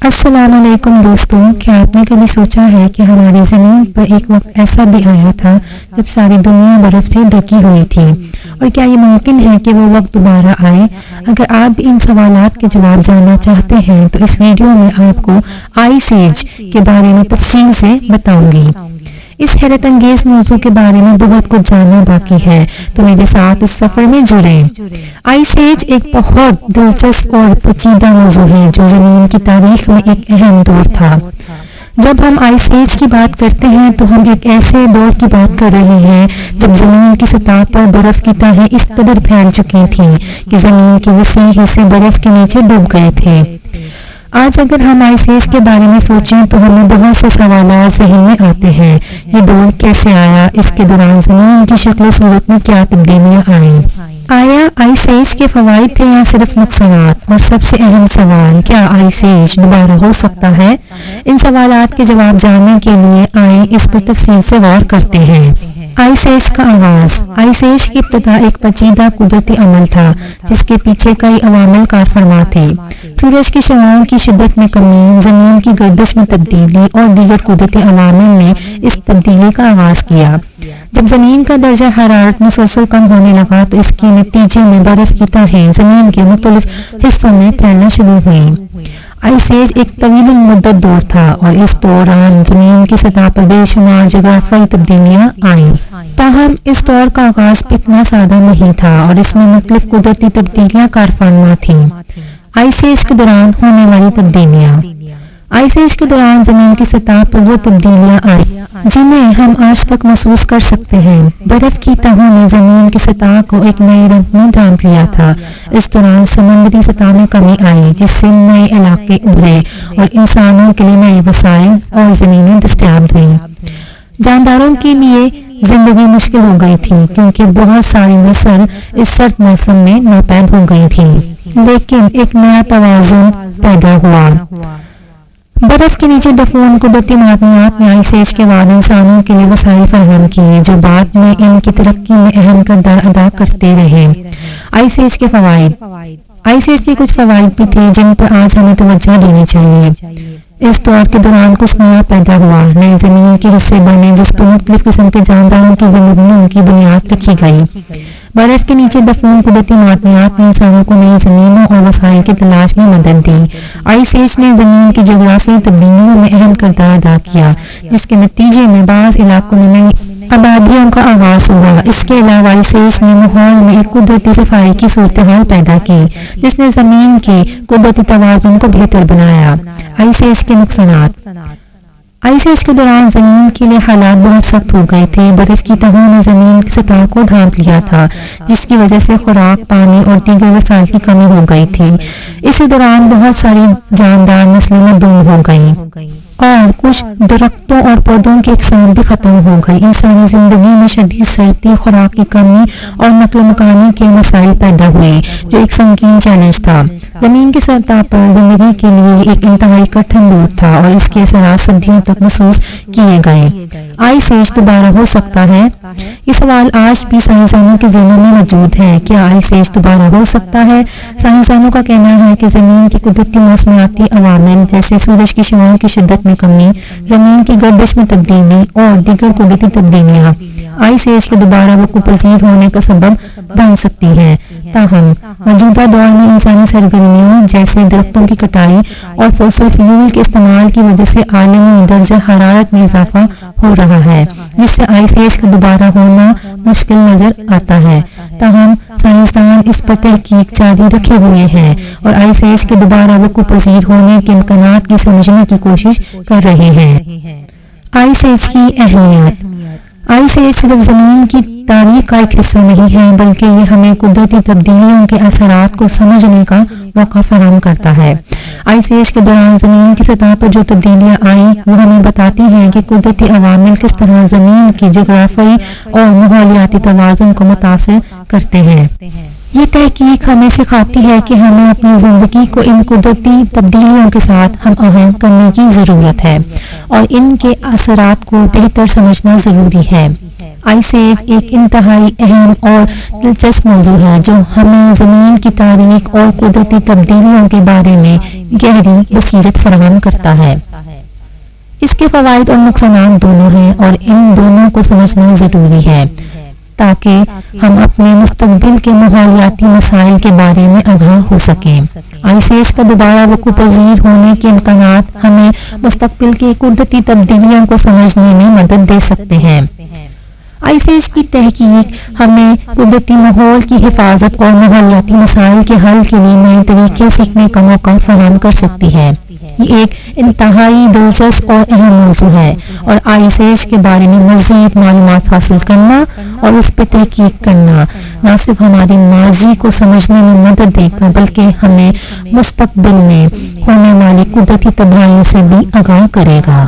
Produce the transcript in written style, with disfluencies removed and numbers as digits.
السلام علیکم دوستوں، کیا آپ نے کبھی سوچا ہے کہ ہماری زمین پر ایک وقت ایسا بھی آیا تھا جب ساری دنیا برف سے ڈھکی ہوئی تھی؟ اور کیا یہ ممکن ہے کہ وہ وقت دوبارہ آئے؟ اگر آپ بھی ان سوالات کے جواب جاننا چاہتے ہیں تو اس ویڈیو میں آپ کو آئس ایج کے بارے میں تفصیل سے بتاؤں گی۔ اس حیرت انگیز موضوع کے بارے میں بہت کچھ جاننا باقی ہے، تو میرے ساتھ اس سفر میں جڑیں۔ آئس ایج ایک بہت دلچسپ اور پیچیدہ موضوع ہے جو زمین کی تاریخ میں ایک اہم دور تھا۔ جب ہم آئس ایج کی بات کرتے ہیں تو ہم ایک ایسے دور کی بات کر رہے ہیں جب زمین کی سطح پر برف کی تہیں اس قدر پھیل چکی تھیں کہ زمین کے وسیع حصے برف کے نیچے ڈوب گئے تھے۔ آج اگر ہم آئس ایج کے بارے میں سوچیں تو ہمیں بہت سے سوالات ذہن میں آتے ہیں۔ یہ دور کیسے آیا؟ اس کے دوران زمین کی شکل و صورت میں کیا تبدیلیاں آئیں؟ آیا آئس ایج کے فوائد تھے یا صرف نقصانات؟ اور سب سے اہم سوال، کیا آئس ایج دوبارہ ہو سکتا ہے؟ ان سوالات کے جواب جاننے کے لیے آئیں اس پر تفصیل سے غور کرتے ہیں۔ آئس ایج کا آغاز۔ آئس ایج کی ابتدا ایک پیچیدہ قدرتی عمل تھا جس کے پیچھے کئی عوامل کار فرما تھے۔ سورج کی شعاعوں کی شدت میں کمی، زمین کی گردش میں تبدیلی اور دیگر قدرتی عوامل نے اس تبدیلی کا آغاز کیا۔ جب زمین کا درجہ حرارت مسلسل کم ہونے لگا تو اس کے نتیجے میں برف کی تہیں زمین کے مختلف حصوں میں پھیلنا شروع ہوئیں۔ آئس ایج ایک طویل المدت دور تھا اور اس دوران زمین کی سطح پر بے شمار جغرافیائی تبدیلیاں آئیں۔ تاہم اس دور کا آغاز اتنا سادہ نہیں تھا اور اس میں مختلف قدرتی تبدیلیاں کار فرما تھیں۔ آئس ایج کے دوران ہونے والی تبدیلیاں۔ آئس ایج کے دوران زمین کی سطح پر وہ تبدیلیاں آئیں جنہیں ہم آج تک محسوس کر سکتے ہیں۔ برف کی تہوں نے زمین کی سطح کو ایک نئے رنگ میں ڈھانپ لیا تھا۔ اس دوران سمندری سطح میں کمی آئی جس سے نئے علاقے ابھرے اور انسانوں کے لیے نئے وسائل اور زمینیں دستیاب ہوئیں۔ جانداروں کے لیے زندگی مشکل ہو گئی تھی کیونکہ بہت ساری نسل اس سرد موسم میں ناپید ہو گئی تھی، لیکن ایک نیا توازن پیدا ہوا۔ برف کے نیچے دفن قدرتی معدنیات نے آئس ایج کے بعد انسانوں کے لیے وسائل فراہم کیے جو بعد میں ان کی ترقی میں اہم کردار ادا کرتے رہے۔ آئس ایج کے فوائد۔ آئس ایج کے کچھ فوائد بھی تھے جن پر آج ہمیں توجہ دینی چاہیے۔ اس دور کے دوران کچھ نیا پیدا ہوا، نئے زمین کے حصے بنے جس پر مختلف قسم کے جانداروں کی زندگیوں کی بنیاد رکھی گئی۔ برف کے نیچے دفن قدرتی معدنیات نے انسانوں کو نئی زمینوں اور وسائل کی تلاش میں مدد دی۔ آئس ایج نے زمین کی جغرافیائی تبدیلیوں میں اہم کردار ادا کیا جس کے نتیجے میں بعض علاقوں میں نئی آبادیوں کا آغاز ہوا۔ اس کے علاوہ آئس ایج نے ماحول میں ایک قدرتی صفائی کی صورتحال پیدا کی جس نے زمین کے قدرتی توازن کو بہتر بنایا۔ آئس ایج کے نقصانات۔ آئس ایج کے دوران زمین کے لیے حالات بہت سخت ہو گئے تھے۔ برف کی تہوں نے زمین کی سطح کو ڈھانپ لیا تھا جس کی وجہ سے خوراک، پانی اور دیگر وسائل کی کمی ہو گئی تھی۔ اسی دوران بہت ساری جاندار نسلیں معدوم ہو گئیں اور کچھ درختوں اور پودوں کی اقسام بھی ختم ہو گئی۔ انسانی زندگی میں شدید سردی، خوراک کی کمی اور نقل مکانی کے مسائل پیدا ہوئے جو ایک سنگین چیلنج تھا۔ زمین کی سطح پر زندگی کے لیے ایک انتہائی کٹھن دور تھا اور اس کے اثرات صدیوں تک محسوس کیے گئے۔ آئس ایج دوبارہ ہو سکتا ہے؟ یہ سوال آج بھی سائنسدانوں کے ذہنوں میں موجود ہے۔ کیا آئس ایج دوبارہ ہو سکتا ہے؟ سائنسدانوں کا کہنا ہے کہ زمین کی قدرتی موسمیاتی عوامل جیسے سورج کی شعاعوں کی شدت میں کمی، زمین کی گردش میں تبدیلی اور دیگر قدرتی تبدیلیاں آئس ایج کے دوبارہ وقوع پذیر ہونے کا سبب بن سکتی ہیں۔ تاہم موجودہ دور میں انسانی سرگرمیوں جیسے درختوں کی کٹائی اور فوسل فیول کے استعمال کی وجہ سے عالمی درجہ حرارت میں اضافہ ہو رہا ہے جس سے آئس ایج کا دوبارہ ہونا مشکل نظر آتا ہے۔ تاہم سائنسدان اس پر تحقیق جاری رکھے ہوئے ہیں اور آئس ایج کے دوبارہ وقوع پذیر ہونے کے امکانات کی سمجھنے کی کوشش کر رہے ہیں۔ آئس ایج کی اہمیت۔ آئس ایج صرف زمین کی تاریخ کا ایک حصہ نہیں ہے بلکہ یہ ہمیں قدرتی تبدیلیوں کے اثرات کو سمجھنے کا موقع فراہم کرتا ہے۔ آئس ایج کے دوران زمین کی سطح پر جو تبدیلیاں آئیں وہ ہمیں بتاتی ہیں کہ قدرتی عوامل کس طرح زمین کی جغرافیائی اور ماحولیاتی توازن کو متاثر کرتے ہیں۔ یہ تحقیق ہمیں سکھاتی ہے کہ ہمیں اپنی زندگی کو ان قدرتی تبدیلیوں کے ساتھ ہم آہنگ کرنے کی ضرورت ہے اور ان کے اثرات کو بہتر سمجھنا ضروری ہے۔ آئس ایج ایک انتہائی اہم اور دلچسپ موضوع ہے جو ہمیں زمین کی تاریخ اور قدرتی تبدیلیوں کے بارے میں گہری بصیرت فراہم کرتا ہے۔ اس کے فوائد اور نقصانات دونوں ہیں اور ان دونوں کو سمجھنا ضروری ہے تاکہ ہم اپنے مستقبل کے ماحولیاتی مسائل کے بارے میں آگاہ ہو سکیں۔ آئس ایج کا دوبارہ وقوع پذیر ہونے کے امکانات ہمیں مستقبل کی قدرتی تبدیلیوں کو سمجھنے میں مدد دے سکتے ہیں۔ آئس ایج کی تحقیق ہمیں قدرتی ماحول کی حفاظت اور ماحولیاتی مسائل کے حل کے لیے نئے طریقے سیکھنے کا موقع فراہم کر سکتی ہے۔ یہ ایک انتہائی دلچسپ اور اہم موضوع ہے اور آئس ایج کے بارے میں مزید معلومات حاصل کرنا اور اس پہ تحقیق کرنا نہ صرف ہمارے ماضی کو سمجھنے میں مدد دے گا بلکہ ہمیں مستقبل میں ہونے والی قدرتی تباہیوں سے بھی آگاہ کرے گا۔